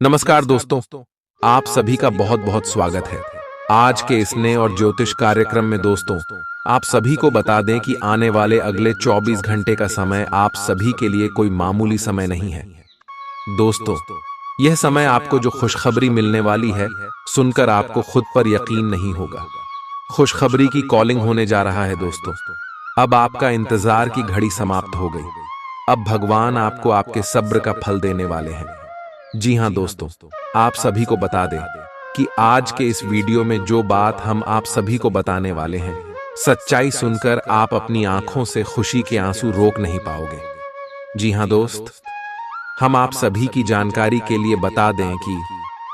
नमस्कार दोस्तों, आप सभी का बहुत बहुत स्वागत है। आज के इस नए और ज्योतिष कार्यक्रम में दोस्तों, आप सभी को बता दें कि आने वाले अगले 24 घंटे का समय आप सभी के लिए कोई मामूली समय नहीं है। दोस्तों, यह समय आपको जो खुशखबरी मिलने वाली है, सुनकर आपको खुद पर यकीन नहीं होगा। खुशखबरी की कॉलिंग होने जा रहा है दोस्तों। अब आपका इंतजार की घड़ी समाप्त हो गई। अब भगवान आपको आपके सब्र का फल देने वाले हैं। जी हां दोस्तों, आप सभी को बता दें कि आज के इस वीडियो में जो बात हम आप सभी को बताने वाले हैं, सच्चाई सुनकर आप अपनी आंखों से खुशी के आंसू रोक नहीं पाओगे। जी हां दोस्त, हम आप सभी की जानकारी के लिए बता दें कि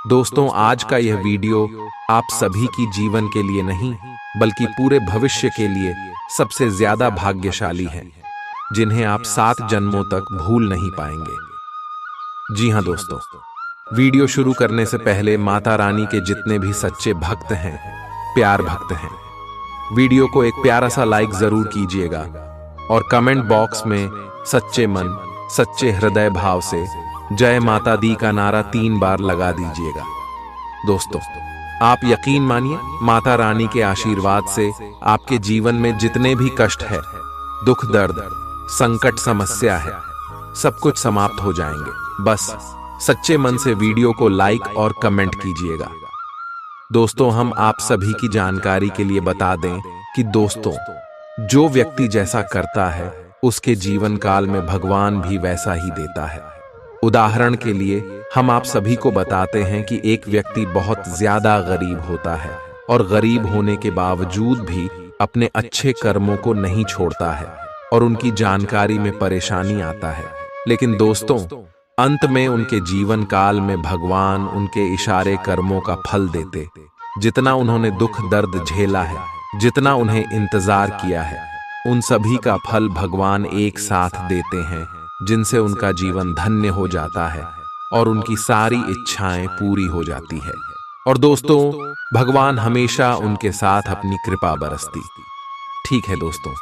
दोस्तों, आज का यह वीडियो आप सभी की जीवन के लिए नहीं बल्कि पूरे भविष्य के लिए सबसे ज्यादा भाग्यशाली हैं, जिन्हें आप 7 जन्मों तक भूल नहीं पाएंगे। जी हां दोस्तों, वीडियो शुरू करने से पहले माता रानी के जितने भी सच्चे भक्त हैं, प्यार भक्त हैं, वीडियो को एक प्यारा सा लाइक जरूर कीजिएगा और कमेंट बॉक्स में सच्चे मन सच्चे हृदय भाव से जय माता दी का नारा 3 बार लगा दीजिएगा। दोस्तों, आप यकीन मानिए, माता रानी के आशीर्वाद से आपके जीवन में जितने भी कष्ट है, दुख दर्द, संकट, समस्या है, सब कुछ समाप्त हो जाएंगे। बस सच्चे मन से वीडियो को लाइक और कमेंट कीजिएगा। दोस्तों, हम आप सभी की जानकारी के लिए बता दें कि दोस्तों, जो व्यक्ति जैसा करता है उसके जीवन काल में भगवान भी वैसा ही देता है। उदाहरण के लिए हम आप सभी को बताते हैं कि एक व्यक्ति बहुत ज्यादा गरीब होता है और गरीब होने के बावजूद भी अपने अच्छे कर्मों को नहीं छोड़ता है और उनकी जानकारी में परेशानी आता है, लेकिन दोस्तों, अंत में उनके जीवन काल में भगवान उनके इशारे कर्मों का फल देते। जितना उन्होंने दुख दर्द झेला है, जितना उन्हें इंतजार किया है, उन सभी का फल भगवान एक साथ देते हैं, जिनसे उनका जीवन धन्य हो जाता है और उनकी सारी इच्छाएं पूरी हो जाती है। और दोस्तों, भगवान हमेशा उनके साथ अपनी कृपा बरसती। ठीक है दोस्तों,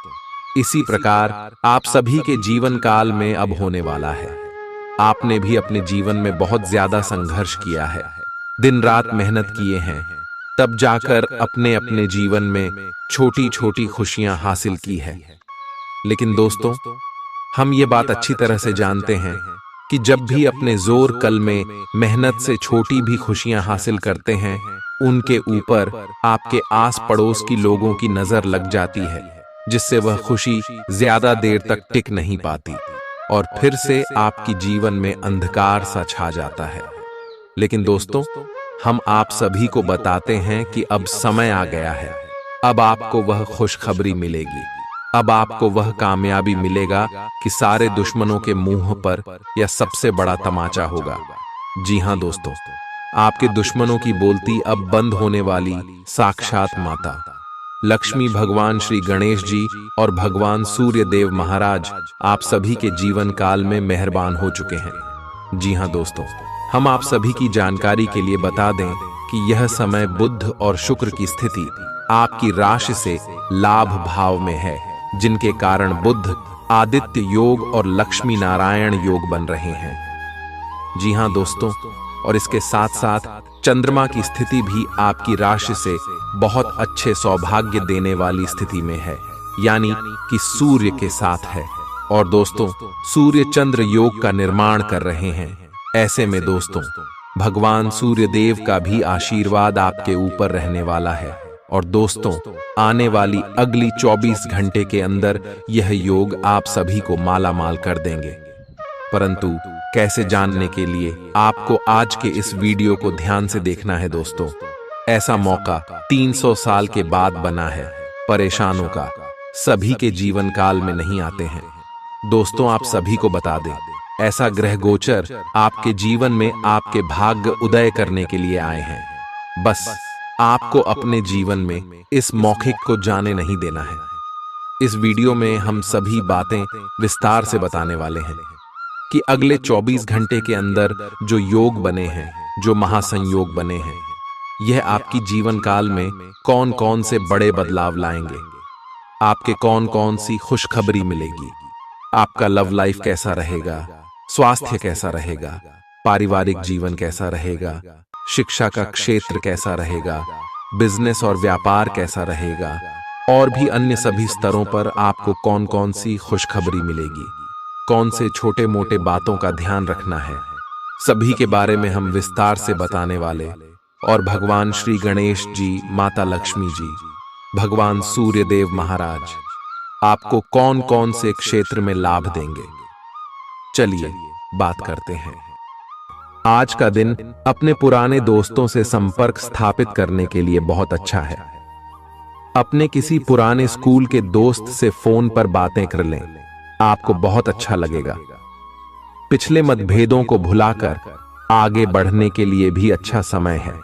इसी प्रकार आप सभी के जीवन काल में अब होने वाला है। आपने भी अपने जीवन में बहुत ज्यादा संघर्ष किया है, दिन रात मेहनत किए हैं, तब जाकर अपने अपने जीवन में छोटी छोटी खुशियां हासिल की है। लेकिन दोस्तों, हम ये बात अच्छी तरह से जानते हैं कि जब भी अपने जोर कल में मेहनत से छोटी भी खुशियां हासिल करते हैं, उनके ऊपर आपके आस पड़ोस की लोगों की नजर लग जाती है, जिससे वह खुशी ज्यादा देर तक टिक नहीं पाती और फिर से आपकी जीवन में अंधकार सा छा जाता है। लेकिन दोस्तों, हम आप सभी को बताते हैं कि अब समय आ गया है। अब आपको वह खुशखबरी मिलेगी, अब आपको वह कामयाबी मिलेगा कि सारे दुश्मनों के मुंह पर यह सबसे बड़ा तमाचा होगा। जी हां दोस्तों, आपके दुश्मनों की बोलती अब बंद होने वाली साक्षात माता लक्ष्मी, भगवान श्री गणेश जी और भगवान सूर्य देव महाराज आप सभी के जीवन काल में मेहरबान हो चुके हैं। जी हां दोस्तों, हम आप सभी की जानकारी के लिए बता दें कि यह समय बुध और शुक्र की स्थिति आपकी राशि से लाभ भाव में है, जिनके कारण बुध आदित्य योग और लक्ष्मी नारायण योग बन रहे हैं। जी हां दोस्तों, और इसके साथ साथ चंद्रमा की स्थिति भी आपकी राशि से बहुत अच्छे सौभाग्य देने वाली स्थिति में है, यानी कि सूर्य के साथ है। और दोस्तों, सूर्य चंद्र योग का निर्माण कर रहे हैं। ऐसे में दोस्तों, भगवान सूर्य देव का भी आशीर्वाद आपके ऊपर रहने वाला है। और दोस्तों, आने वाली अगली 24 घंटे के अंदर यह योग आप सभी को माला माल कर देंगे। परंतु कैसे जानने के लिए आपको आज के इस वीडियो को ध्यान से देखना है दोस्तों। ऐसा मौका 300 साल के बाद बना है। परेशानों का सभी के जीवन काल में नहीं आते हैं। दोस्तों, आप सभी को बता दें, ऐसा ग्रह गोचर आपके जीवन में आपके भाग्य उदय करने के लिए आए हैं। बस आपको अपने जीवन में इस मौके को जाने नहीं देना है। इस वीडियो में हम सभी बातें विस्तार से बताने वाले हैं कि अगले 24 घंटे के अंदर जो योग बने हैं, जो महासंयोग बने हैं, यह आपकी जीवन काल में कौन कौन से बड़े बदलाव लाएंगे, आपके कौन कौन सी खुशखबरी मिलेगी, आपका लव लाइफ कैसा रहेगा, स्वास्थ्य कैसा रहेगा, पारिवारिक जीवन कैसा रहेगा, शिक्षा का क्षेत्र कैसा रहेगा, बिजनेस और व्यापार कैसा रहेगा, और भी अन्य सभी स्तरों पर आपको कौन कौन सी खुशखबरी मिलेगी, कौन से छोटे मोटे बातों का ध्यान रखना है, सभी के बारे में हम विस्तार से बताने वाले। और भगवान श्री गणेश जी, माता लक्ष्मी जी, भगवान सूर्य देव महाराज आपको कौन कौन से क्षेत्र में लाभ देंगे, चलिए बात करते हैं। आज का दिन अपने पुराने दोस्तों से संपर्क स्थापित करने के लिए बहुत अच्छा है। अपने किसी पुराने स्कूल के दोस्त से फोन पर बातें कर लें, आपको बहुत अच्छा लगेगा। पिछले मतभेदों को भुलाकर आगे बढ़ने के लिए भी अच्छा समय है।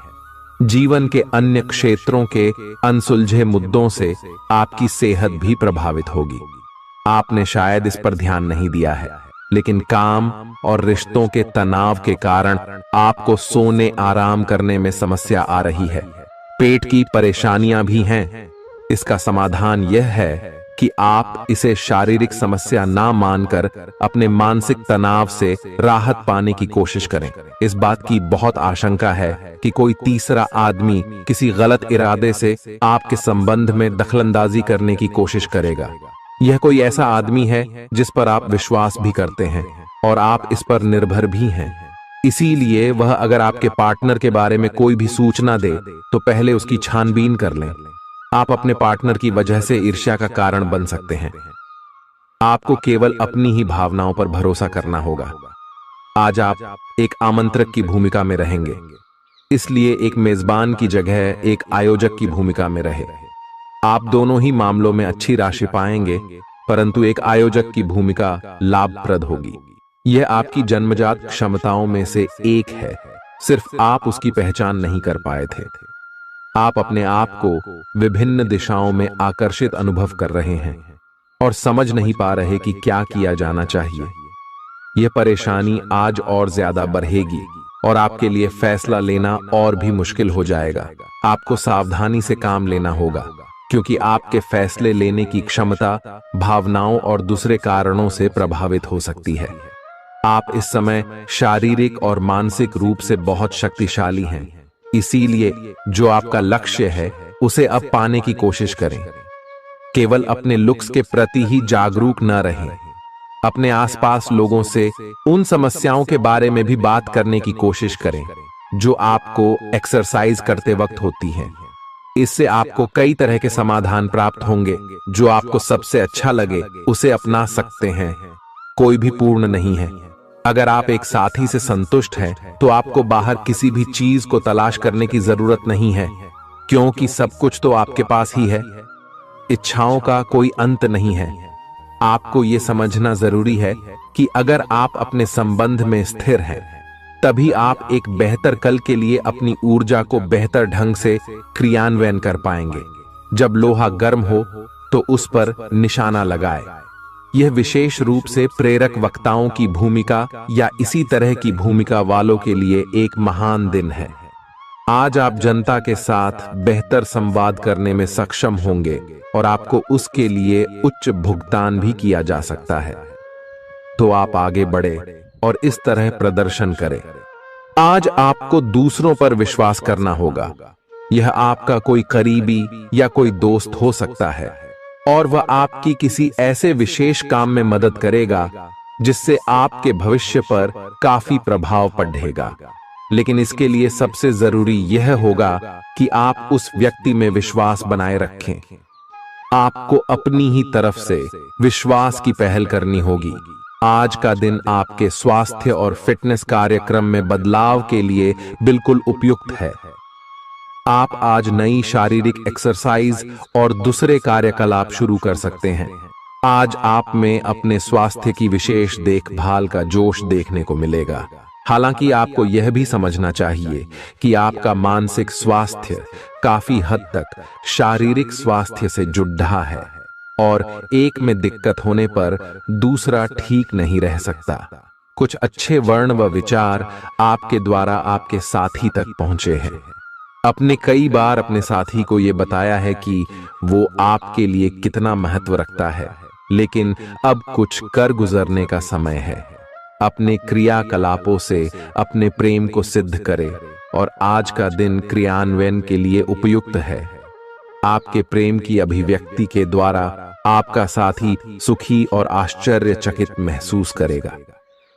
जीवन के अन्य क्षेत्रों के अनसुलझे मुद्दों से आपकी सेहत भी प्रभावित होगी। आपने शायद इस पर ध्यान नहीं दिया है, लेकिन काम और रिश्तों के तनाव के कारण आपको सोने आराम करने में समस्या आ रही है। पेट की परेशानियां भी हैं। इसका समाधान यह है कि आप इसे शारीरिक समस्या ना मानकर अपने मानसिक तनाव से राहत पाने की कोशिश करें। इस बात की बहुत आशंका है कि कोई तीसरा आदमी किसी गलत इरादे से आपके संबंध में दखलंदाजी करने की कोशिश करेगा। यह कोई ऐसा आदमी है जिस पर आप विश्वास भी करते हैं और आप इस पर निर्भर भी हैं। इसीलिए वह अगर आपके पार्टनर के बारे में कोई भी सूचना दे तो पहले उसकी छानबीन कर लें। आप अपने पार्टनर की वजह से ईर्ष्या का कारण बन सकते हैं। आपको केवल अपनी ही भावनाओं पर भरोसा करना होगा। आज आप एक आमंत्रक की भूमिका में रहेंगे, इसलिए एक मेजबान की जगह एक आयोजक की भूमिका में रहे। आप दोनों ही मामलों में अच्छी राशि पाएंगे, परंतु एक आयोजक की भूमिका लाभप्रद होगी। यह आपकी जन्मजात क्षमताओं में से एक है, सिर्फ आप उसकी पहचान नहीं कर पाए थे। आप अपने आप को विभिन्न दिशाओं में आकर्षित अनुभव कर रहे हैं और समझ नहीं पा रहे कि क्या किया जाना चाहिए। यह परेशानी आज और ज्यादा बढ़ेगी और आपके लिए फैसला लेना और भी मुश्किल हो जाएगा। आपको सावधानी से काम लेना होगा, क्योंकि आपके फैसले लेने की क्षमता भावनाओं और दूसरे कारणों से प्रभावित हो सकती है। आप इस समय शारीरिक और मानसिक रूप से बहुत शक्तिशाली हैं। इसीलिए जो आपका लक्ष्य है उसे अब पाने की कोशिश करें। केवल अपने लुक्स के प्रति ही जागरूक न रहें। अपने आसपास लोगों से उन समस्याओं के बारे में भी बात करने की कोशिश करें जो आपको एक्सरसाइज करते वक्त होती हैं। इससे आपको कई तरह के समाधान प्राप्त होंगे। जो आपको सबसे अच्छा लगे उसे अपना सकते हैं। कोई भी पूर्ण नहीं है। अगर आप एक साथी से संतुष्ट हैं तो आपको बाहर किसी भी चीज को तलाश करने की जरूरत नहीं है, क्योंकि सब कुछ तो आपके पास ही है। इच्छाओं का कोई अंत नहीं है। आपको यह समझना जरूरी है कि अगर आप अपने संबंध में स्थिर हैं, तभी आप एक बेहतर कल के लिए अपनी ऊर्जा को बेहतर ढंग से क्रियान्वयन कर पाएंगे। जब लोहा गर्म हो तो उस पर निशाना लगाए। यह विशेष रूप से प्रेरक वक्ताओं की भूमिका या इसी तरह की भूमिका वालों के लिए एक महान दिन है। आज आप जनता के साथ बेहतर संवाद करने में सक्षम होंगे और आपको उसके लिए उच्च भुगतान भी किया जा सकता है। तो आप आगे बढ़े और इस तरह प्रदर्शन करें। आज आपको दूसरों पर विश्वास करना होगा। यह आपका कोई करीबी या कोई दोस्त हो सकता है और वह आपकी किसी ऐसे विशेष काम में मदद करेगा जिससे आपके भविष्य पर काफी प्रभाव पड़ेगा। लेकिन इसके लिए सबसे जरूरी यह होगा कि आप उस व्यक्ति में विश्वास बनाए रखें। आपको अपनी ही तरफ से विश्वास की पहल करनी होगी। आज का दिन आपके स्वास्थ्य और फिटनेस कार्यक्रम में बदलाव के लिए बिल्कुल उपयुक्त है। आप आज नई शारीरिक एक्सरसाइज और दूसरे कार्यकलाप शुरू कर सकते हैं। आज आप में अपने स्वास्थ्य की विशेष देखभाल का जोश देखने को मिलेगा। हालांकि आपको यह भी समझना चाहिए कि आपका मानसिक स्वास्थ्य काफी हद तक शारीरिक स्वास्थ्य से जुड़ा है और एक में दिक्कत होने पर दूसरा ठीक नहीं रह सकता। कुछ अच्छे वर्ण व विचार आपके द्वारा आपके साथी तक पहुंचे हैं। अपने कई बार अपने साथी को यह बताया है कि वो आपके लिए कितना महत्व रखता है, लेकिन अब कुछ कर गुजरने का समय है। अपने क्रियाकलापों से अपने प्रेम को सिद्ध करें और आज का दिन क्रियान्वयन के लिए उपयुक्त है। आपके प्रेम की अभिव्यक्ति के द्वारा आपका साथी सुखी और आश्चर्यचकित महसूस करेगा।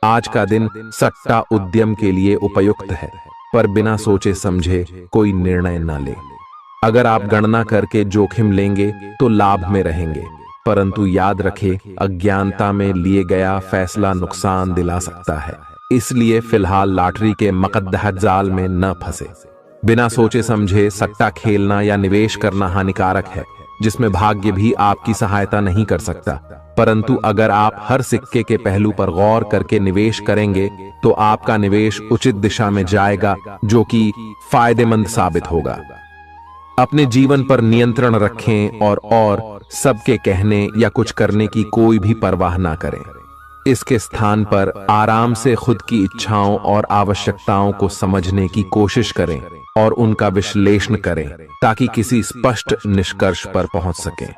आज का दिन सट्टा उद्यम के लिए उपयुक्त है, पर बिना सोचे समझे कोई निर्णय न ले। अगर आप गणना करके जोखिम लेंगे तो लाभ में रहेंगे, परंतु याद रखें अज्ञानता में लिए गया फैसला नुकसान दिला सकता है। इसलिए फिलहाल लॉटरी के मकद्दह जाल में न फंसे। बिना सोचे समझे सट्टा खेलना या निवेश करना हानिकारक है, जिसमें भाग्य भी आपकी सहायता नहीं कर सकता। परंतु अगर आप हर सिक्के के पहलू पर गौर करके निवेश करेंगे तो आपका निवेश उचित दिशा में जाएगा, जो कि फायदेमंद साबित होगा। अपने जीवन पर नियंत्रण रखें और सबके कहने या कुछ करने की कोई भी परवाह ना करें। इसके स्थान पर आराम से खुद की इच्छाओं और आवश्यकताओं को समझने की कोशिश करें और उनका विश्लेषण करें, ताकि किसी स्पष्ट निष्कर्ष पर पहुंच सकें।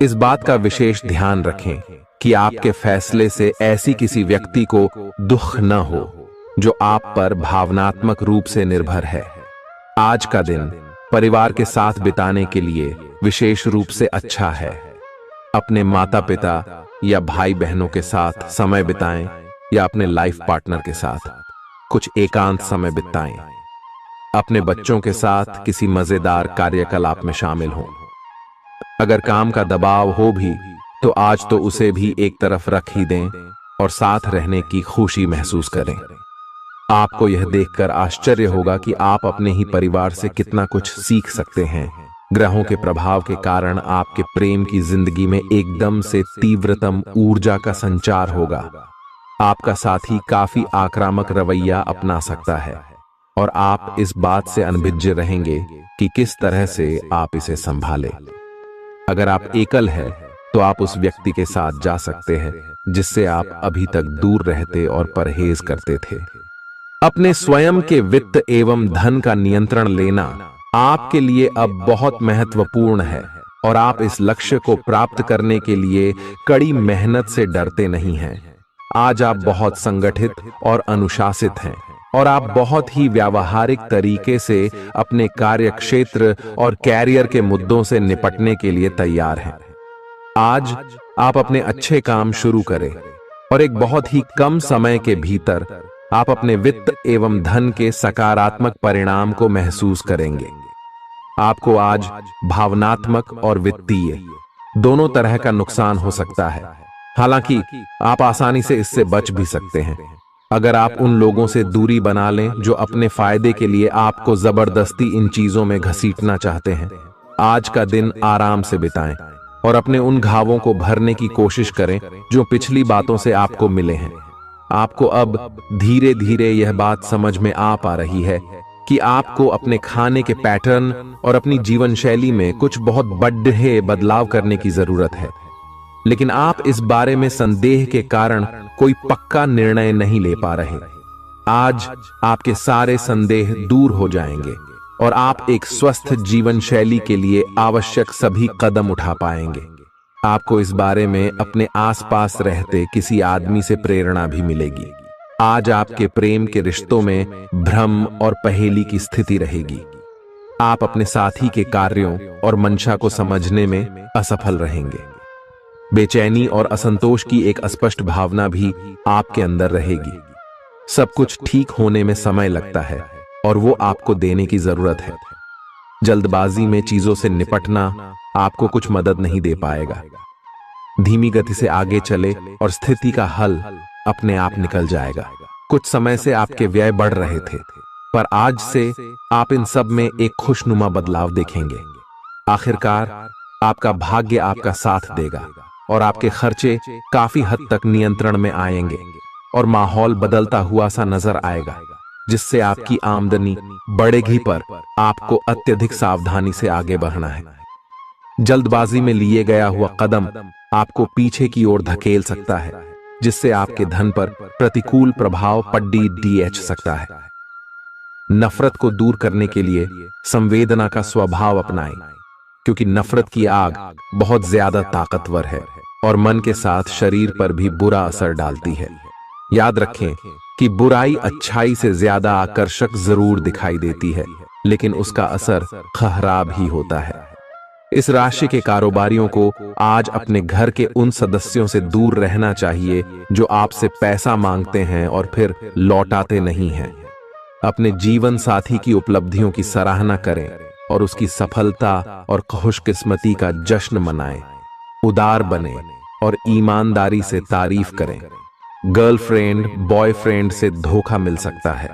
इस बात का विशेष ध्यान रखें कि आपके फैसले से ऐसी किसी व्यक्ति को दुख न हो जो आप पर भावनात्मक रूप से निर्भर है। आज का दिन परिवार के साथ बिताने के लिए विशेष रूप से अच्छा है। अपने माता पिता या भाई बहनों के साथ समय बिताएं या अपने लाइफ पार्टनर के साथ कुछ एकांत समय बिताएं। अपने बच्चों के साथ किसी मजेदार कार्यकलाप में शामिल हों। अगर काम का दबाव हो भी तो आज तो उसे भी एक तरफ रख ही दें और साथ रहने की खुशी महसूस करें। आपको यह देखकर आश्चर्य होगा कि आप अपने ही परिवार से कितना कुछ सीख सकते हैं। ग्रहों के प्रभाव के कारण आपके प्रेम की जिंदगी में एकदम से तीव्रतम ऊर्जा का संचार होगा। आपका साथी काफी आक्रामक रवैया अपना सकता है और आप इस बात से अनभिज्ञ रहेंगे कि किस तरह से आप इसे संभालें। अगर आप एकल है तो आप उस व्यक्ति के साथ जा सकते हैं जिससे आप अभी तक दूर रहते और परहेज करते थे। अपने स्वयं के वित्त एवं धन का नियंत्रण लेना आपके लिए अब बहुत महत्वपूर्ण है और आप इस लक्ष्य को प्राप्त करने के लिए कड़ी मेहनत से डरते नहीं हैं। आज आप बहुत संगठित और अनुशासित हैं और आप बहुत ही व्यावहारिक तरीके से अपने कार्य क्षेत्र और कैरियर के मुद्दों से निपटने के लिए तैयार हैं। आज आप अपने अच्छे काम शुरू करें और एक बहुत ही कम समय के भीतर आप अपने वित्त एवं धन के सकारात्मक परिणाम को महसूस करेंगे। आपको आज भावनात्मक और वित्तीय दोनों तरह का नुकसान हो सकता है। हालांकि आप आसानी से इससे बच भी सकते हैं अगर आप उन लोगों से दूरी बना लें जो अपने फायदे के लिए आपको जबरदस्ती इन चीजों में घसीटना चाहते हैं। आज का दिन आराम से बिताएं और अपने उन घावों को भरने की कोशिश करें जो पिछली बातों से आपको मिले हैं। आपको अब धीरे धीरे यह बात समझ में आ पा रही है कि आपको अपने खाने के पैटर्न और अपनी जीवन शैली में कुछ बहुत बड़े बदलाव करने की जरूरत है, लेकिन आप इस बारे में संदेह के कारण कोई पक्का निर्णय नहीं ले पा रहे। आज आपके सारे संदेह दूर हो जाएंगे और आप एक स्वस्थ जीवन शैली के लिए आवश्यक सभी कदम उठा पाएंगे। आपको इस बारे में अपने आसपास रहते किसी आदमी से प्रेरणा भी मिलेगी। आज आपके प्रेम के रिश्तों में भ्रम और पहेली की स्थिति रहेगी। आप अपने साथी के कार्यों और मंशा को समझने में असफल रहेंगे। बेचैनी और असंतोष की एक अस्पष्ट भावना भी आपके अंदर रहेगी। सब कुछ ठीक होने में समय लगता है और वो आपको देने की जरूरत है। जल्दबाजी में चीजों से निपटना आपको कुछ मदद नहीं दे पाएगा। धीमी गति से आगे चले और स्थिति का हल अपने आप निकल जाएगा। कुछ समय से आपके व्यय बढ़ रहे थे, पर आज से आप इन सब में एक खुशनुमा बदलाव देखेंगे। आखिरकार आपका भाग्य आपका साथ देगा और आपके खर्चे काफी हद तक नियंत्रण में आएंगे और माहौल बदलता हुआ सा नजर आएगा, जिससे आपकी आमदनी बढ़ेगी, पर आपको अत्यधिक सावधानी से आगे बढ़ना है। जल्दबाजी में लिए गया हुआ कदम आपको पीछे की ओर धकेल सकता है, जिससे आपके धन पर प्रतिकूल प्रभाव पड़ सकता है। नफरत को दूर करने के लिए संवेदना का स्वभाव अपनाएं, क्योंकि नफरत की आग बहुत ज्यादा ताकतवर है और मन के साथ शरीर पर भी बुरा असर डालती है। याद रखें कि बुराई अच्छाई से ज्यादा आकर्षक जरूर दिखाई देती है, लेकिन उसका असर खराब ही होता है। इस राशि के कारोबारियों को आज अपने घर के उन सदस्यों से दूर रहना चाहिए जो आपसे पैसा मांगते हैं और फिर लौटाते नहीं हैं। अपने जीवन साथी की उपलब्धियों की सराहना करें और उसकी सफलता और खुशकिस्मती का जश्न मनाएं। उदार बने और ईमानदारी से तारीफ करें। गर्लफ्रेंड बॉयफ्रेंड से धोखा मिल सकता है।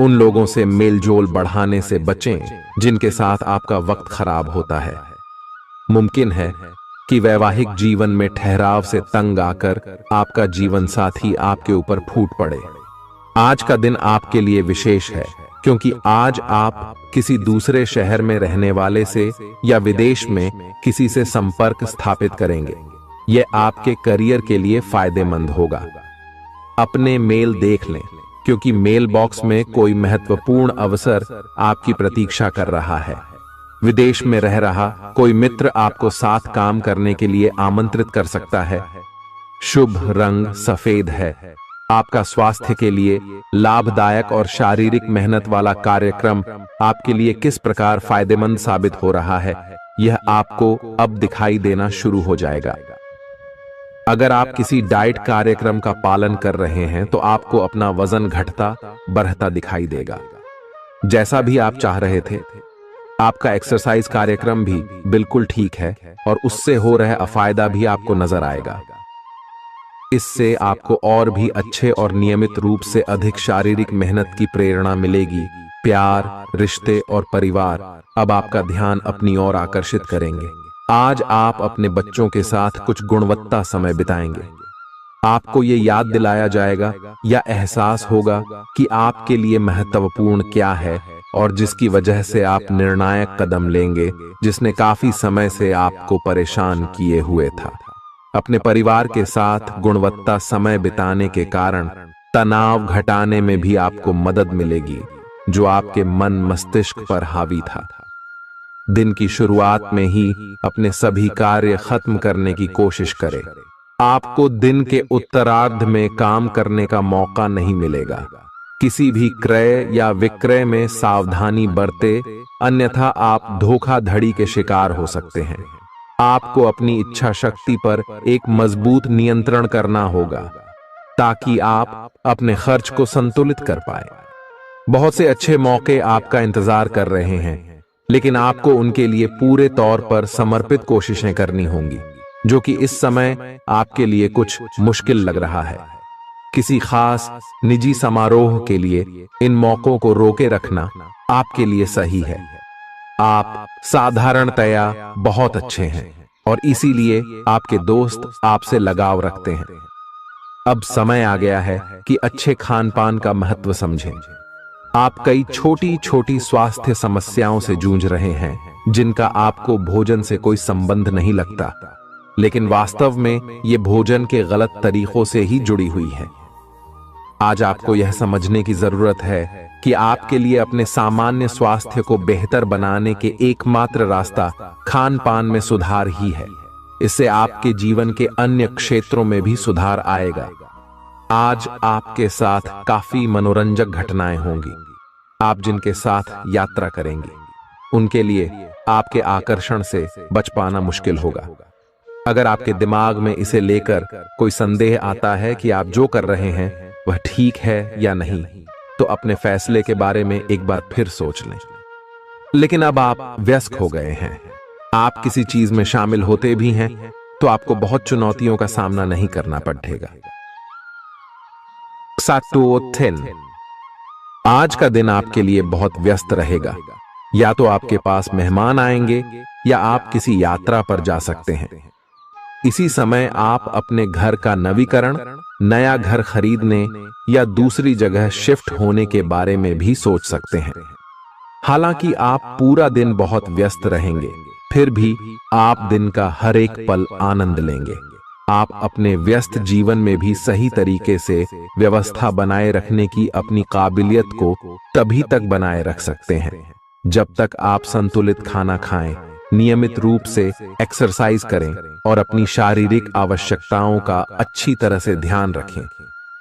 उन लोगों से मेलजोल बढ़ाने से बचें जिनके साथ आपका वक्त खराब होता है। मुमकिन है कि वैवाहिक जीवन में ठहराव से तंग आकर आपका जीवन साथी आपके ऊपर फूट पड़े। आज का दिन आपके लिए विशेष है क्योंकि आज आप किसी दूसरे शहर में रहने वाले से या विदेश में किसी से संपर्क स्थापित करेंगे। यह आपके करियर के लिए फायदेमंद होगा। अपने मेल देख लें क्योंकि मेल बॉक्स में कोई महत्वपूर्ण अवसर आपकी प्रतीक्षा कर रहा है। विदेश में रह रहा कोई मित्र आपको साथ काम करने के लिए आमंत्रित कर सकता है। शुभ रंग सफेद है। आपका स्वास्थ्य के लिए लाभदायक और शारीरिक मेहनत वाला कार्यक्रम आपके लिए किस प्रकार फायदेमंद साबित हो रहा है, यह आपको अब दिखाई देना शुरू हो जाएगा। अगर आप किसी डाइट कार्यक्रम का पालन कर रहे हैं तो आपको अपना वजन घटता बढ़ता दिखाई देगा। जैसा भी आप चाह रहे थे, आपका एक्सरसाइज कार्यक्रम भी बिल्कुल ठीक है और उससे हो रहा फायदा भी आपको नजर आएगा। इससे आपको और भी अच्छे और नियमित रूप से अधिक शारीरिक मेहनत की प्रेरणा मिलेगी। प्यार, रिश्ते और परिवार अब आपका ध्यान अपनी ओर आकर्षित करेंगे। आज आप अपने बच्चों के साथ कुछ गुणवत्ता समय बिताएंगे। आपको ये याद दिलाया जाएगा या एहसास होगा कि आपके लिए महत्वपूर्ण क्या है और जिसकी वजह से आप निर्णायक कदम लेंगे जिसने काफी समय से आपको परेशान किए हुए था। अपने परिवार के साथ गुणवत्ता समय बिताने के कारण तनाव घटाने में भी आपको मदद मिलेगी जो आपके मन मस्तिष्क पर हावी था। दिन की शुरुआत में ही अपने सभी कार्य खत्म करने की कोशिश करें। आपको दिन के उत्तरार्ध में काम करने का मौका नहीं मिलेगा। किसी भी क्रय या विक्रय में सावधानी बरते, अन्यथा आप धोखाधड़ी के शिकार हो सकते हैं। आपको अपनी इच्छा शक्ति पर एक मजबूत नियंत्रण करना होगा ताकि आप अपने खर्च को संतुलित कर पाए। बहुत से अच्छे मौके आपका इंतजार कर रहे हैं, लेकिन आपको उनके लिए पूरे तौर पर समर्पित कोशिशें करनी होंगी, जो कि इस समय आपके लिए कुछ मुश्किल लग रहा है। किसी खास निजी समारोह के लिए इन मौकों को रोके रखना आपके लिए सही है। आप साधारणतया बहुत अच्छे हैं और इसीलिए आपके दोस्त आपसे लगाव रखते हैं। अब समय आ गया है कि अच्छे खान पान का महत्व समझें। आप कई छोटी छोटी स्वास्थ्य समस्याओं से जूझ रहे हैं जिनका आपको भोजन से कोई संबंध नहीं लगता, लेकिन वास्तव में ये भोजन के गलत तरीकों से ही जुड़ी हुई है। आज आपको यह समझने की जरूरत है कि आपके लिए अपने सामान्य स्वास्थ्य को बेहतर बनाने के एकमात्र रास्ता खान पान में सुधार ही है। इससे आपके जीवन के अन्य क्षेत्रों में भी सुधार आएगा। आज आपके साथ काफी मनोरंजक घटनाएं होंगी। आप जिनके साथ यात्रा करेंगे उनके लिए आपके आकर्षण से बच पाना मुश्किल होगा। अगर आपके दिमाग में इसे लेकर कोई संदेह आता है कि आप जो कर रहे हैं वह ठीक है या नहीं, तो अपने फैसले के बारे में एक बार फिर सोच लें। लेकिन अब आप व्यस्त हो गए हैं, आप किसी चीज में शामिल होते भी हैं तो आपको बहुत चुनौतियों का सामना नहीं करना पड़ेगा। आज का दिन आपके लिए बहुत व्यस्त रहेगा। या तो आपके पास मेहमान आएंगे या आप किसी यात्रा पर जा सकते हैं। इसी समय आप अपने घर का नवीकरण, नया घर खरीदने या दूसरी जगह शिफ्ट होने के बारे में भी सोच सकते हैं। हालांकि आप पूरा दिन बहुत व्यस्त रहेंगे, फिर भी आप दिन का हर एक पल आनंद लेंगे। आप अपने व्यस्त जीवन में भी सही तरीके से व्यवस्था बनाए रखने की अपनी काबिलियत को तभी तक बनाए रख सकते हैं जब तक आप संतुलित खाना खाएं, नियमित रूप से एक्सरसाइज करें और अपनी शारीरिक आवश्यकताओं का अच्छी तरह से ध्यान रखें।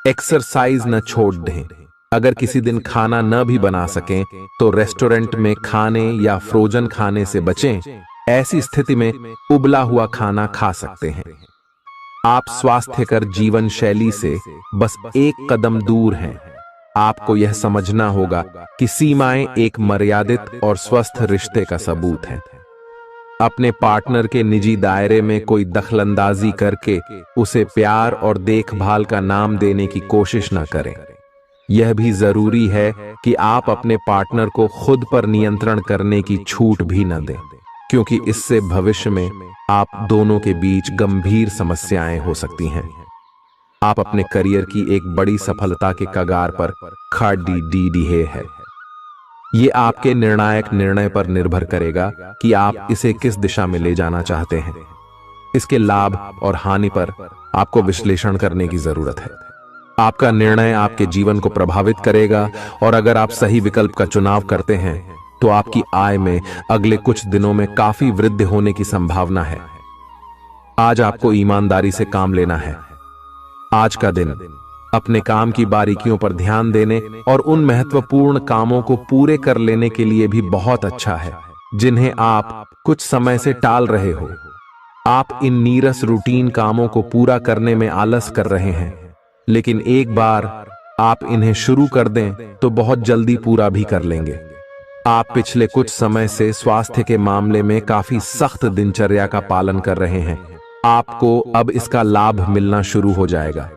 एक्सरसाइज न छोड़ दें। अगर किसी दिन खाना न भी बना सकें तो रेस्टोरेंट में खाने या फ्रोजन खाने से बचें। ऐसी स्थिति में उबला हुआ खाना खा सकते हैं। आप स्वास्थ्यकर जीवन शैली से बस एक कदम दूर हैं। आपको यह समझना होगा कि सीमाएं एक मर्यादित और स्वस्थ रिश्ते का सबूत हैं। अपने पार्टनर के निजी दायरे में कोई दखलंदाजी करके उसे प्यार और देखभाल का नाम देने की कोशिश न करें। यह भी जरूरी है कि आप अपने पार्टनर को खुद पर नियंत्रण करने की छूट भी न दें, क्योंकि इससे भविष्य में आप दोनों के बीच गंभीर समस्याएं हो सकती हैं। आप अपने करियर की एक बड़ी सफलता के कगार पर खड़ी है। ये आपके निर्णायक निर्णय पर निर्भर करेगा कि आप इसे किस दिशा में ले जाना चाहते हैं। इसके लाभ और हानि पर आपको विश्लेषण करने की जरूरत है। आपका निर्णय आपके जीवन को प्रभावित करेगा और अगर आप सही विकल्प का चुनाव करते हैं तो आपकी आय में अगले कुछ दिनों में काफी वृद्धि होने की संभावना है। आज आपको ईमानदारी से काम लेना है। आज का दिन अपने काम की बारीकियों पर ध्यान देने और उन महत्वपूर्ण कामों को पूरे कर लेने के लिए भी बहुत अच्छा है जिन्हें आप कुछ समय से टाल रहे हो। आप इन नीरस रूटीन कामों को पूरा करने में आलस कर रहे हैं, लेकिन एक बार आप इन्हें शुरू कर दें तो बहुत जल्दी पूरा भी कर लेंगे। आप पिछले कुछ समय से स्वास्थ्य के मामले में काफी सख्त दिनचर्या का पालन कर रहे हैं। आपको अब इसका लाभ मिलना शुरू हो जाएगा।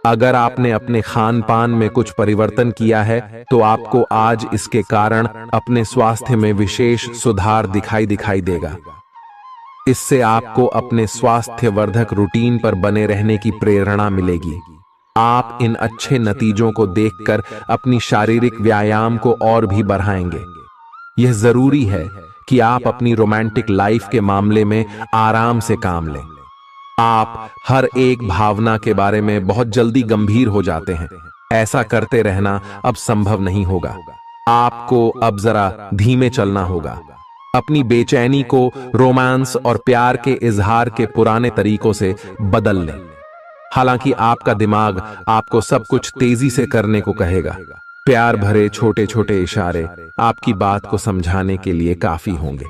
अगर आपने अपने खान पान में कुछ परिवर्तन किया है तो आपको आज इसके कारण अपने स्वास्थ्य में विशेष सुधार दिखाई देगा। इससे आपको अपने स्वास्थ्यवर्धक रूटीन पर बने रहने की प्रेरणा मिलेगी। आप इन अच्छे नतीजों को देखकर अपनी शारीरिक व्यायाम को और भी बढ़ाएंगे। यह जरूरी है कि आप अपनी रोमांटिक लाइफ के मामले में आराम से काम लें। आप हर एक भावना के बारे में बहुत जल्दी गंभीर हो जाते हैं। ऐसा करते रहना अब संभव नहीं होगा। आपको अब जरा धीमे चलना होगा। अपनी बेचैनी को रोमांस और प्यार के इजहार के पुराने तरीकों से बदल लें। हालांकि आपका दिमाग आपको सब कुछ तेजी से करने को कहेगा। प्यार भरे छोटे छोटे इशारे आपकी बात को समझाने के लिए काफी होंगे।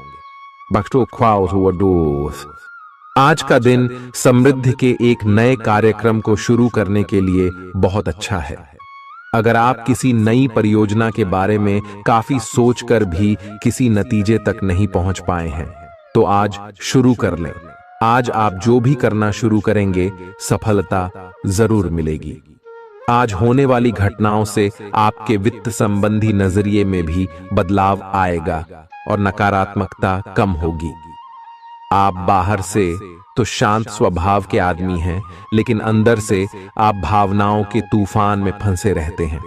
आज का दिन समृद्धि के एक नए कार्यक्रम को शुरू करने के लिए बहुत अच्छा है। अगर आप किसी नई परियोजना के बारे में काफी सोचकर भी किसी नतीजे तक नहीं पहुंच पाए हैं तो आज शुरू कर लें। आज आप जो भी करना शुरू करेंगे सफलता जरूर मिलेगी। आज होने वाली घटनाओं से आपके वित्त संबंधी नजरिए में भी बदलाव आएगा और नकारात्मकता कम होगी। आप बाहर से तो शांत स्वभाव के आदमी हैं, लेकिन अंदर से आप भावनाओं के तूफान में फंसे रहते हैं।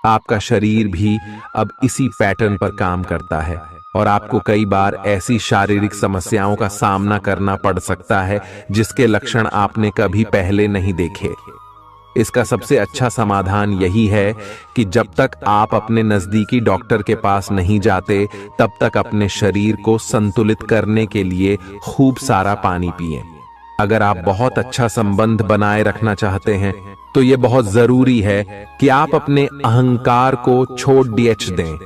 आपका शरीर भी अब इसी पैटर्न पर काम करता है और आपको कई बार ऐसी शारीरिक समस्याओं का सामना करना पड़ सकता है जिसके लक्षण आपने कभी पहले नहीं देखे। इसका सबसे अच्छा समाधान यही है कि जब तक आप अपने नजदीकी डॉक्टर के पास नहीं जाते तब तक अपने शरीर को संतुलित करने के लिए खूब सारा पानी पिएं। अगर आप बहुत अच्छा संबंध बनाए रखना चाहते हैं तो यह बहुत जरूरी है कि आप अपने अहंकार को छोड़ दें।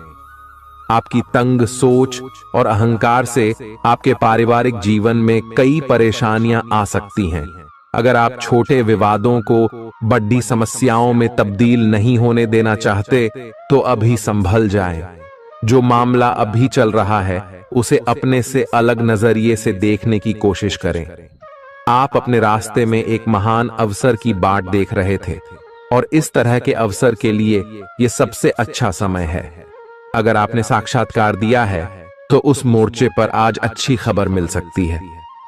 आपकी तंग सोच और अहंकार से आपके पारिवारिक जीवन में कई परेशानियां आ सकती हैं। अगर आप छोटे विवादों को बड़ी समस्याओं में तब्दील नहीं होने देना चाहते तो अभी संभल जाएं। जो मामला अभी चल रहा है उसे अपने से अलग नजरिए से देखने की कोशिश करें। आप अपने रास्ते में एक महान अवसर की बाट देख रहे थे और इस तरह के अवसर के लिए यह सबसे अच्छा समय है। अगर आपने साक्षात्कार दिया है तो उस मोर्चे पर आज अच्छी खबर मिल सकती है।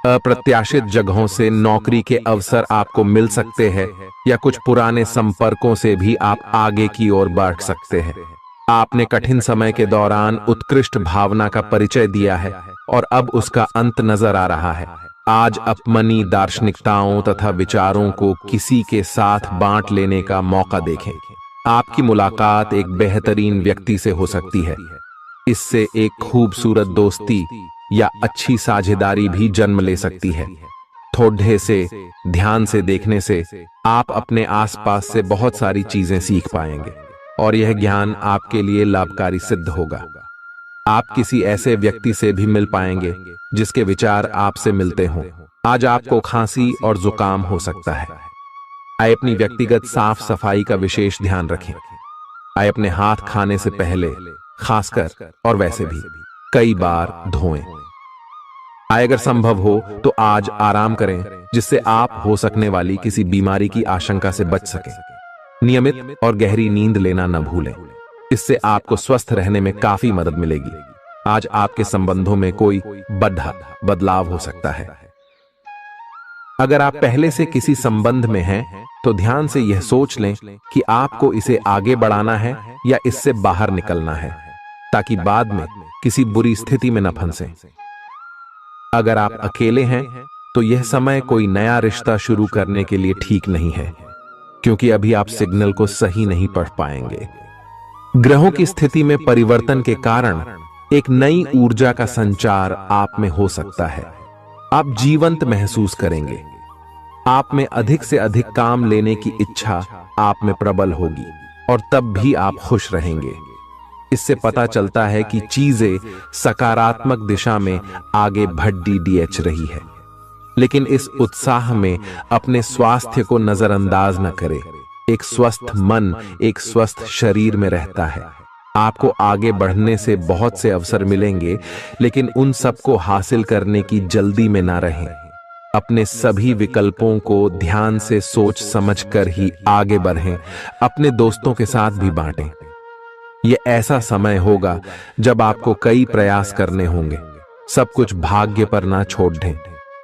अप्रत्याशित जगहों से नौकरी के अवसर आपको मिल सकते हैं या कुछ पुराने संपर्कों से भी आप आगे की ओर बढ़ सकते हैं। आपने कठिन समय के दौरान उत्कृष्ट भावना का परिचय दिया है और अब उसका अंत नजर आ रहा है। आज अपनी दार्शनिकताओं तथा विचारों को किसी के साथ बांट लेने का मौका देखें। आपकी मुलाकात एक बेहतरीन व्यक्ति से हो सकती है। इससे एक खूबसूरत दोस्ती या अच्छी साझेदारी भी जन्म ले सकती है। थोड़े से ध्यान से देखने से आप अपने आसपास से बहुत सारी चीजें सीख पाएंगे और यह ज्ञान आपके लिए लाभकारी सिद्ध होगा। आप किसी ऐसे व्यक्ति से भी मिल पाएंगे जिसके विचार आपसे मिलते हों। आज आपको खांसी और जुकाम हो सकता है। आइए अपनी व्यक्तिगत साफ सफाई का विशेष ध्यान रखें। आइए अपने हाथ खाने से पहले खासकर और वैसे भी कई बार धोएं। आइए अगर संभव हो तो आज आराम करें जिससे आप हो सकने वाली किसी बीमारी की आशंका से बच सकें। नियमित और गहरी नींद लेना न भूलें, इससे आपको स्वस्थ रहने में काफी मदद मिलेगी। आज आपके संबंधों में कोई बड़ा बदलाव हो सकता है। अगर आप पहले से किसी संबंध में हैं तो ध्यान से यह सोच लें कि आपको इसे आगे बढ़ाना है या इससे बाहर निकलना है, ताकि बाद में किसी बुरी स्थिति में न फंसें। अगर आप अकेले हैं तो यह समय कोई नया रिश्ता शुरू करने के लिए ठीक नहीं है, क्योंकि अभी आप सिग्नल को सही नहीं पढ़ पाएंगे। ग्रहों की स्थिति में परिवर्तन के कारण एक नई ऊर्जा का संचार आप में हो सकता है। आप जीवंत महसूस करेंगे। आप में अधिक से अधिक काम लेने की इच्छा आप में प्रबल होगी और तब भी आप खुश रहेंगे। इससे पता चलता है कि चीजें सकारात्मक दिशा में आगे बढ़ रही है। लेकिन इस उत्साह में अपने स्वास्थ्य को नजरअंदाज न करें। एक स्वस्थ मन एक स्वस्थ शरीर में रहता है। आपको आगे बढ़ने से बहुत से अवसर मिलेंगे, लेकिन उन सबको हासिल करने की जल्दी में ना रहें। अपने सभी विकल्पों को ध्यान से सोच समझकर ही आगे बढ़ें। अपने दोस्तों के साथ भी बांटें। यह ऐसा समय होगा जब आपको कई प्रयास करने होंगे। सब कुछ भाग्य पर ना छोड़ दें।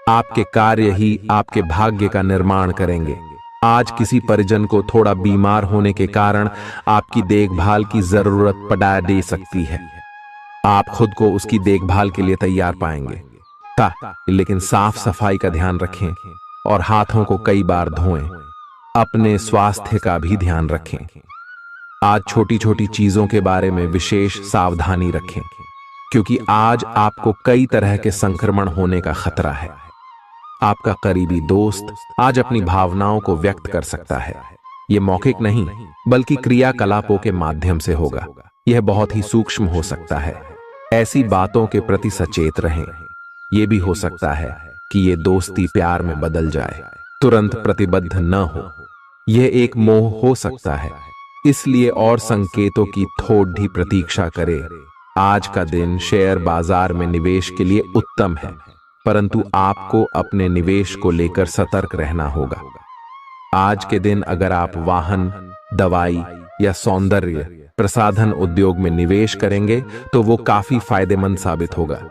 आपके कार्य ही आपके भाग्य का निर्माण करेंगे। आज किसी परिजन को थोड़ा बीमार होने के कारण आपकी देखभाल की जरूरत पड़ा दे सकती है। आप खुद को उसकी देखभाल के लिए तैयार पाएंगे। लेकिन साफ सफाई का ध्यान रखें और हाथों को कई बार धोएं। अपने स्वास्थ्य का भी ध्यान रखें। आज छोटी छोटी चीजों के बारे में विशेष सावधानी रखें, क्योंकि आज आपको कई तरह के संक्रमण होने का खतरा है। आपका करीबी दोस्त आज अपनी भावनाओं को व्यक्त कर सकता है। यह मौखिक नहीं बल्कि क्रियाकलापों के माध्यम से होगा। यह बहुत ही सूक्ष्म हो सकता है। ऐसी बातों के प्रति सचेत रहें। यह भी हो सकता है कि यह दोस्ती प्यार में बदल जाए। तुरंत प्रतिबद्ध न हो। यह एक मोह हो सकता है, इसलिए और संकेतों की थोड़ी प्रतीक्षा करें। आज का दिन शेयर बाजार में निवेश के लिए उत्तम है, परंतु आपको अपने निवेश को लेकर सतर्क रहना होगा। आज के दिन अगर आप वाहन, दवाई या सौंदर्य प्रसाधन उद्योग में निवेश करेंगे तो वो काफी फायदेमंद साबित होगा।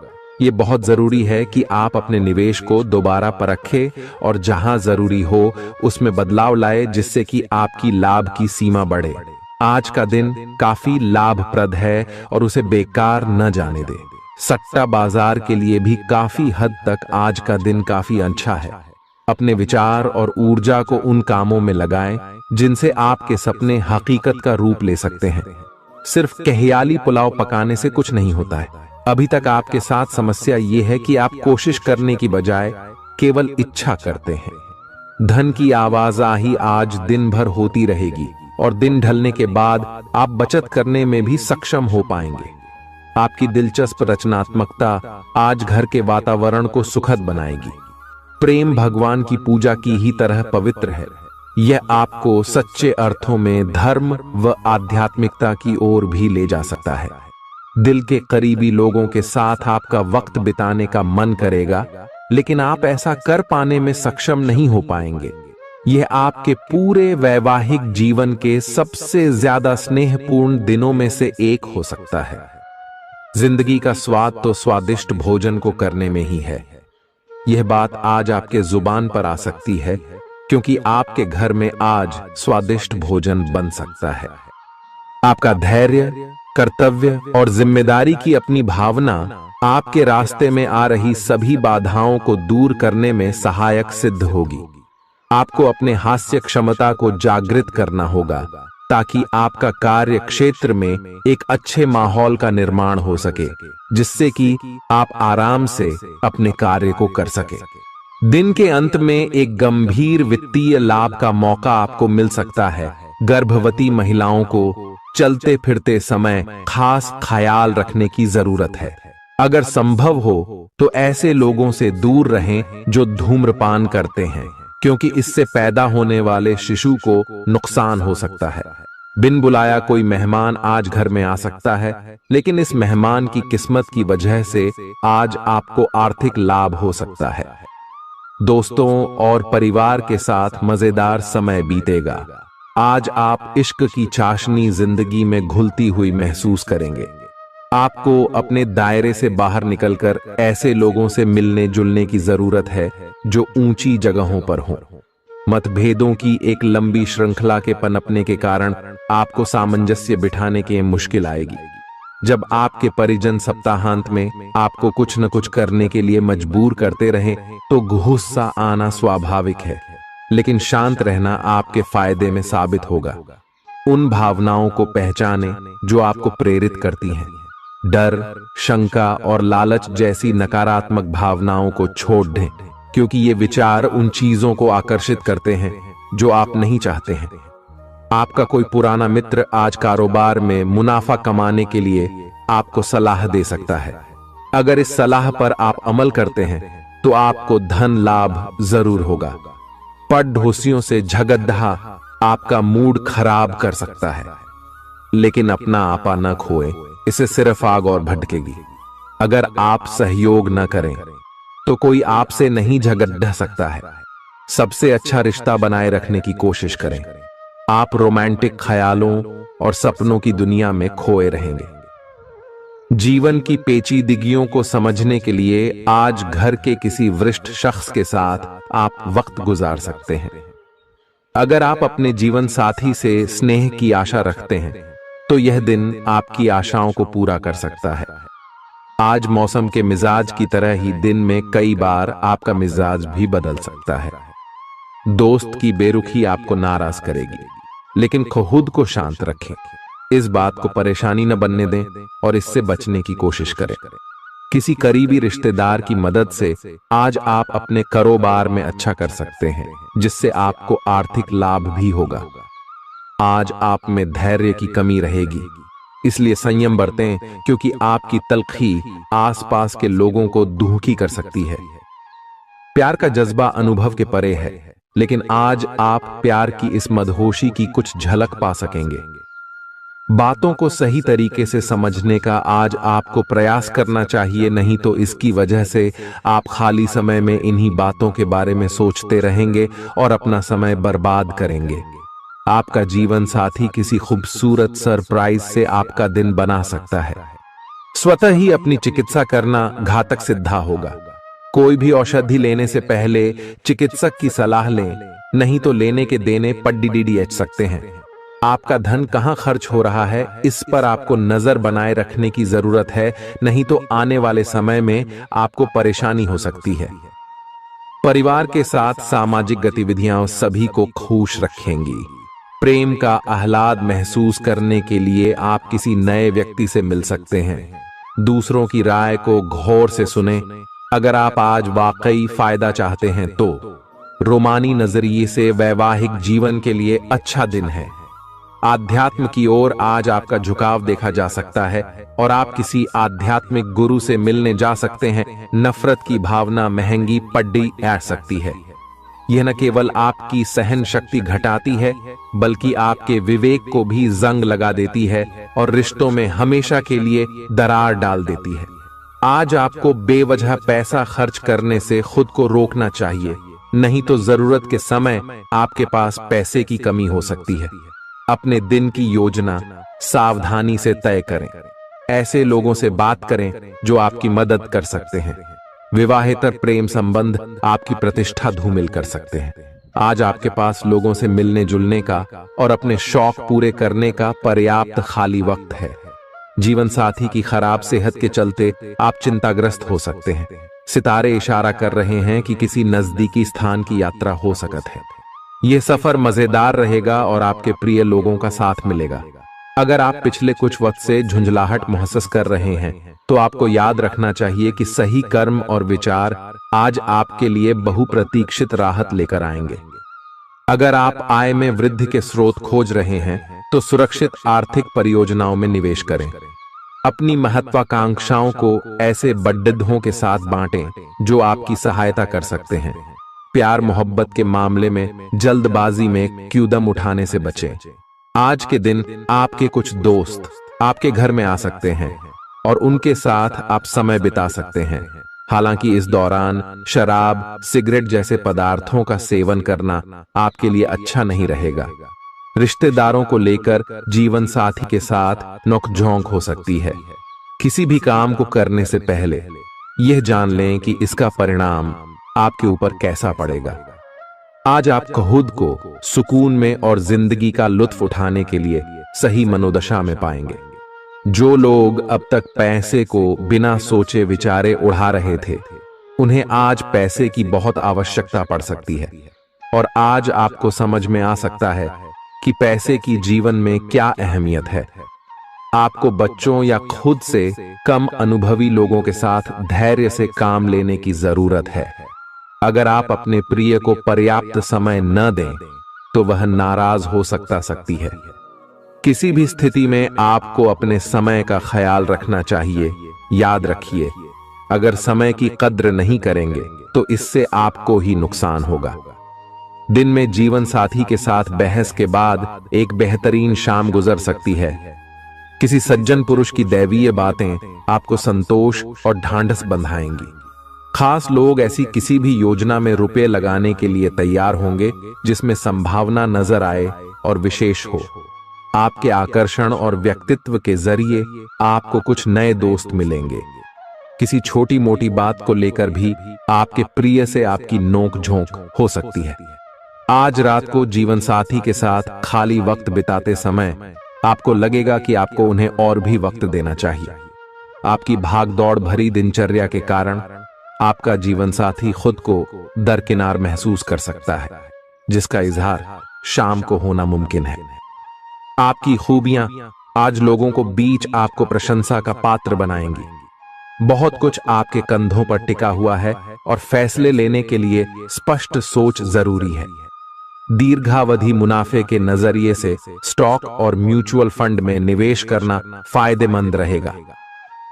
ये बहुत जरूरी है कि आप अपने निवेश को दोबारा परखें और जहां जरूरी हो उसमें बदलाव लाए, जिससे कि आपकी लाभ की सीमा बढ़े। आज का दिन काफी लाभप्रद है और उसे बेकार न जाने दें। सट्टा बाजार के लिए भी काफी हद तक आज का दिन काफी अच्छा है। अपने विचार और ऊर्जा को उन कामों में लगाएं जिनसे आपके सपने हकीकत का रूप ले सकते हैं। सिर्फ कहियाली पुलाव पकाने से कुछ नहीं होता है। अभी तक आपके साथ समस्या यह है कि आप कोशिश करने की बजाय केवल इच्छा करते हैं। धन की आवाजाही आज दिन भर होती रहेगी और दिन ढलने के बाद आप बचत करने में भी सक्षम हो पाएंगे। आपकी दिलचस्प रचनात्मकता आज घर के वातावरण को सुखद बनाएगी। प्रेम भगवान की पूजा की ही तरह पवित्र है। यह आपको सच्चे अर्थों में धर्म व आध्यात्मिकता की ओर भी ले जा सकता है। दिल के करीबी लोगों के साथ आपका वक्त बिताने का मन करेगा, लेकिन आप ऐसा कर पाने में सक्षम नहीं हो पाएंगे। यह आपके पूरे वैवाहिक जीवन के सबसे ज्यादा स्नेहपूर्ण दिनों में से एक हो सकता है। जिंदगी का स्वाद तो स्वादिष्ट भोजन को करने में ही है। यह बात आज आपके जुबान पर आ सकती है, क्योंकि आपके घर में आज स्वादिष्ट भोजन बन सकता है। आपका धैर्य, कर्तव्य और जिम्मेदारी की अपनी भावना आपके रास्ते में आ रही सभी बाधाओं को दूर करने में सहायक सिद्ध होगी। आपको अपने हास्य क्षमता को जागृत करना होगा, ताकि आपका कार्य क्षेत्र में एक अच्छे माहौल का निर्माण हो सके, जिससे कि आप आराम से अपने कार्य को कर सके। दिन के अंत में एक गंभीर वित्तीय लाभ का मौका आपको मिल सकता है। गर्भवती महिलाओं को चलते फिरते समय खास ख्याल रखने की जरूरत है। अगर संभव हो तो ऐसे लोगों से दूर रहें जो धूम्रपान करते हैं, क्योंकि इससे पैदा होने वाले शिशु को नुकसान हो सकता है। बिन बुलाया कोई मेहमान आज घर में आ सकता है, लेकिन इस मेहमान की किस्मत की वजह से आज आपको आर्थिक लाभ हो सकता है। दोस्तों और परिवार के साथ मजेदार समय बीतेगा। आज आप इश्क की चाशनी जिंदगी में घुलती हुई महसूस करेंगे। आपको अपने दायरे से बाहर निकलकर ऐसे लोगों से मिलने जुलने की जरूरत है जो ऊंची जगहों पर हों। मतभेदों की एक लंबी श्रृंखला के पनपने के कारण आपको सामंजस्य बिठाने की मुश्किल आएगी। जब आपके परिजन सप्ताहांत में आपको कुछ न कुछ करने के लिए मजबूर करते रहें तो गुस्सा आना स्वाभाविक है, लेकिन शांत रहना आपके फायदे में साबित होगा। उन भावनाओं को पहचानें जो आपको प्रेरित करती हैं। डर, शंका और लालच जैसी नकारात्मक भावनाओं को छोड़ दें, क्योंकि ये विचार उन चीजों को आकर्षित करते हैं जो आप नहीं चाहते हैं। आपका कोई पुराना मित्र आज कारोबार में मुनाफा कमाने के लिए आपको सलाह दे सकता है। अगर इस सलाह पर आप अमल करते हैं तो आपको धन लाभ जरूर होगा। पड़ोसियों से झगड़ा आपका मूड खराब कर सकता है, लेकिन अपना आपा न खोए, इससे सिर्फ आग और भड़केगी। अगर आप सहयोग न करें तो कोई आपसे नहीं झगड़ सकता है। सबसे अच्छा रिश्ता बनाए रखने की कोशिश करें। आप रोमांटिक ख्यालों और सपनों की दुनिया में खोए रहेंगे। जीवन की पेचीदगियों को समझने के लिए आज घर के किसी वरिष्ठ शख्स के साथ आप वक्त गुजार सकते हैं। अगर आप अपने जीवन साथी से स्नेह की आशा रखते हैं तो यह दिन आपकी आशाओं को पूरा कर सकता है। आज मौसम के मिजाज की तरह ही दिन में कई बार आपका मिजाज भी बदल सकता है। दोस्त की बेरुखी आपको नाराज करेगी, लेकिन खुद को शांत रखें। इस बात को परेशानी न बनने दें और इससे बचने की कोशिश करें। किसी करीबी रिश्तेदार की मदद से आज आप अपने कारोबार में अच्छा कर सकते हैं, जिससे आपको आर्थिक लाभ भी होगा। आज आप में धैर्य की कमी रहेगी, इसलिए संयम बरतें, क्योंकि आपकी तलखी आसपास के लोगों को दुखी कर सकती है। प्यार का जज्बा अनुभव के परे है, लेकिन आज आप प्यार की इस मदहोशी की कुछ झलक पा सकेंगे। बातों को सही तरीके से समझने का आज आपको प्रयास करना चाहिए, नहीं तो इसकी वजह से आप खाली समय में इन्हीं बातों के बारे में सोचते रहेंगे और अपना समय बर्बाद करेंगे। आपका जीवन साथी किसी खूबसूरत सरप्राइज से आपका दिन बना सकता है। स्वतः ही अपनी चिकित्सा करना घातक सिद्ध होगा। कोई भी औषधि लेने से पहले चिकित्सक की सलाह लें, नहीं तो लेने के देने पड्डीडीएच सकते हैं। आपका धन कहां खर्च हो रहा है, इस पर आपको नजर बनाए रखने की जरूरत है, नहीं तो आने वाले समय में आपको परेशानी हो सकती है। परिवार के साथ सामाजिक गतिविधियां सभी को खुश रखेंगी। प्रेम का आह्लाद महसूस करने के लिए आप किसी नए व्यक्ति से मिल सकते हैं। दूसरों की राय को गौर से सुनें। अगर आप आज वाकई फायदा चाहते हैं तो रोमानी नजरिए से वैवाहिक जीवन के लिए अच्छा दिन है। आध्यात्म की ओर आज आपका झुकाव देखा जा सकता है और आप किसी आध्यात्मिक गुरु से मिलने जा सकते हैं। नफरत की भावना महंगी पड्डी आ सकती है। यह न केवल आपकी सहन शक्ति घटाती है, बल्कि आपके विवेक को भी जंग लगा देती है और रिश्तों में हमेशा के लिए दरार डाल देती है। आज आपको बेवजह पैसा खर्च करने से खुद को रोकना चाहिए, नहीं तो जरूरत के समय आपके पास पैसे की कमी हो सकती है। अपने दिन की योजना सावधानी से तय करें। ऐसे लोगों से बात करें जो आपकी मदद कर सकते हैं। विवाहेतर प्रेम संबंध आपकी प्रतिष्ठा धूमिल कर सकते हैं। आज आपके पास लोगों से मिलने जुलने का और अपने शौक पूरे करने का पर्याप्त खाली वक्त है। जीवन साथी की खराब सेहत के चलते आप चिंताग्रस्त हो सकते हैं। सितारे इशारा कर रहे हैं कि किसी नजदीकी स्थान की यात्रा हो सकती है। यह सफर मजेदार रहेगा और आपके प्रिय लोगों का साथ मिलेगा। अगर आप पिछले कुछ वक्त से झुंझलाहट महसूस कर रहे हैं तो आपको याद रखना चाहिए कि सही कर्म और विचार आज आपके लिए बहुप्रतीक्षित राहत लेकर आएंगे। अगर आप आय में वृद्धि के स्रोत खोज रहे हैं तो सुरक्षित आर्थिक परियोजनाओं में निवेश करें। अपनी महत्वाकांक्षाओं को ऐसे बड्ढों के साथ बांटें जो आपकी सहायता कर सकते हैं। प्यार मोहब्बत के मामले में जल्दबाजी में कदम उठाने से बचें। आज के दिन आपके कुछ दोस्त आपके घर में आ सकते हैं और उनके साथ आप समय बिता सकते हैं। हालांकि इस दौरान शराब, सिगरेट जैसे पदार्थों का सेवन करना आपके लिए अच्छा नहीं रहेगा। रिश्तेदारों को लेकर जीवन साथी के साथ नोकझोंक हो सकती है। किसी भी काम को करने से पहले यह जान लें कि इसका परिणाम आपके ऊपर कैसा पड़ेगा। आज आप खुद को सुकून में और जिंदगी का लुत्फ उठाने के लिए सही मनोदशा में पाएंगे। जो लोग अब तक पैसे को बिना सोचे विचारे उड़ा रहे थे, उन्हें आज पैसे की बहुत आवश्यकता पड़ सकती है और आज आपको समझ में आ सकता है कि पैसे की जीवन में क्या अहमियत है। आपको बच्चों या खुद से कम अनुभवी लोगों के साथ धैर्य से काम लेने की जरूरत है। अगर आप अपने प्रिय को पर्याप्त समय न दें तो वह नाराज हो सकती है। किसी भी स्थिति में आपको अपने समय का ख्याल रखना चाहिए। याद रखिए, अगर समय की कद्र नहीं करेंगे तो इससे आपको ही नुकसान होगा। दिन में जीवन साथी के साथ बहस के बाद एक बेहतरीन शाम गुजर सकती है। किसी सज्जन पुरुष की दैवीय बातें आपको संतोष और ढांढस बंधाएंगी। खास लोग ऐसी किसी भी योजना में रुपए लगाने के लिए तैयार होंगे जिसमें संभावना नजर आए और विशेष हो। आपके आकर्षण और व्यक्तित्व के जरिए आपको कुछ नए दोस्त मिलेंगे। किसी छोटी मोटी बात को लेकर भी आपके प्रिय से आपकी नोक-झोंक हो सकती है। आज रात को जीवन साथी के साथ खाली वक्त बिताते समय आपको लगेगा कि आपको उन्हें और भी वक्त देना चाहिए। आपकी भागदौड़ भरी दिनचर्या के कारण आपका जीवन साथी खुद को दरकिनार महसूस कर सकता है, जिसका इजहार शाम को होना मुमकिन है। आपकी खूबियां आज लोगों को बीच आपको प्रशंसा का पात्र बनाएंगी। बहुत कुछ आपके कंधों पर टिका हुआ है और फैसले लेने के लिए स्पष्ट सोच जरूरी है। दीर्घावधि मुनाफे के नजरिए से स्टॉक और म्यूचुअल फंड में निवेश करना फायदेमंद रहेगा।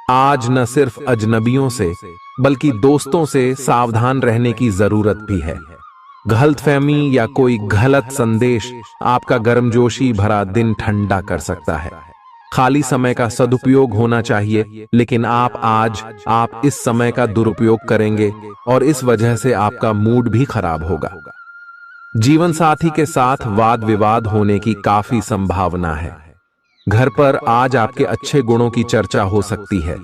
आज न सिर्फ अजनबियों से बल्कि दोस्तों से सावधान रहने की जरूरत भी है। गलतफहमी या कोई गलत संदेश आपका गर्मजोशी भरा दिन ठंडा कर सकता है। खाली समय का सदुपयोग होना चाहिए, लेकिन आप इस समय का दुरुपयोग करेंगे और इस वजह से आपका मूड भी खराब होगा। जीवन साथी के साथ वाद विवाद होने की काफी संभावना है। घर पर आज आपके अच्छे गुणों की चर्चा हो सकती है।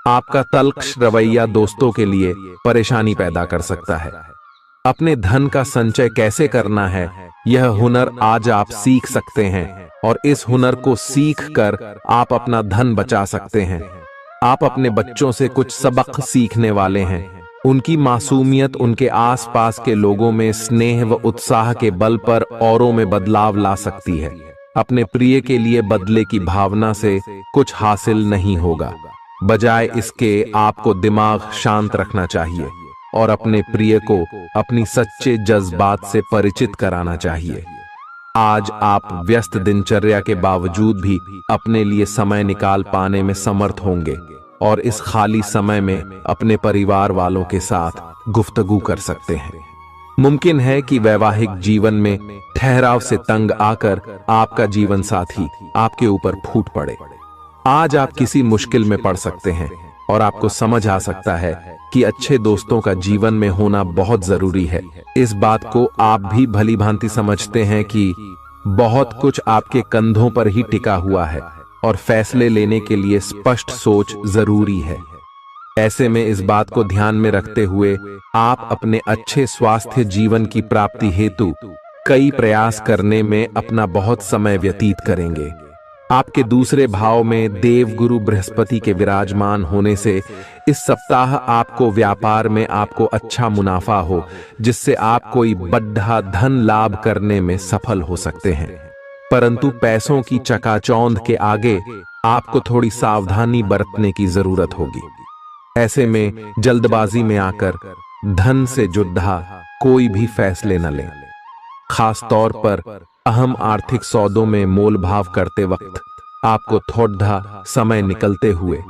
आपका तल्ख रवैया दोस्तों के लिए परेशानी पैदा कर सकता है। अपने धन का संचय कैसे करना है, यह हुनर आज आप सीख सकते हैं और इस हुनर को सीख कर आप अपना धन बचा सकते हैं। आप अपने बच्चों से कुछ सबक सीखने वाले हैं। उनकी मासूमियत उनके आसपास के लोगों में स्नेह व उत्साह के बल पर औरों में बदलाव ला सकती है। अपने प्रिय के लिए बदले की भावना से कुछ हासिल नहीं होगा। बजाय इसके आपको दिमाग शांत रखना चाहिए और अपने प्रिय को अपनी सच्चे जज्बात से परिचित कराना चाहिए। आज आप व्यस्त दिनचर्या के बावजूद भी अपने लिए समय निकाल पाने में समर्थ होंगे और इस खाली समय में अपने परिवार वालों के साथ गुफ्तगू कर सकते हैं। मुमकिन है कि वैवाहिक जीवन में ठहराव से तंग आकर आपका जीवन साथी आपके ऊपर फूट पड़े। आज आप किसी मुश्किल में पड़ सकते हैं और आपको समझ आ सकता है कि अच्छे दोस्तों का जीवन में होना बहुत जरूरी है। इस बात को आप भी भली भांति समझते हैं कि बहुत कुछ आपके कंधों पर ही टिका हुआ है और फैसले लेने के लिए स्पष्ट सोच जरूरी है। ऐसे में इस बात को ध्यान में रखते हुए आप अपने अच्छे स्वास्थ्य जीवन की प्राप्ति हेतु कई प्रयास करने में अपना बहुत समय व्यतीत करेंगे। आपके दूसरे भाव में देवगुरु बृहस्पति के विराजमान होने से इस सप्ताह आपको व्यापार में आपको अच्छा मुनाफा हो, जिससे आप कोई बड़ा धन लाभ करने में सफल हो सकते हैं। परंतु पैसों की चकाचौंध के आगे आपको थोड़ी सावधानी बरतने की जरूरत होगी। ऐसे में जल्दबाजी में आकर धन से जुड़ा कोई भी फैसले न लें। खास तौर पर अहम आर्थिक सौदों में मोल भाव करते वक्त आपको थोड़ा समय निकलते हुए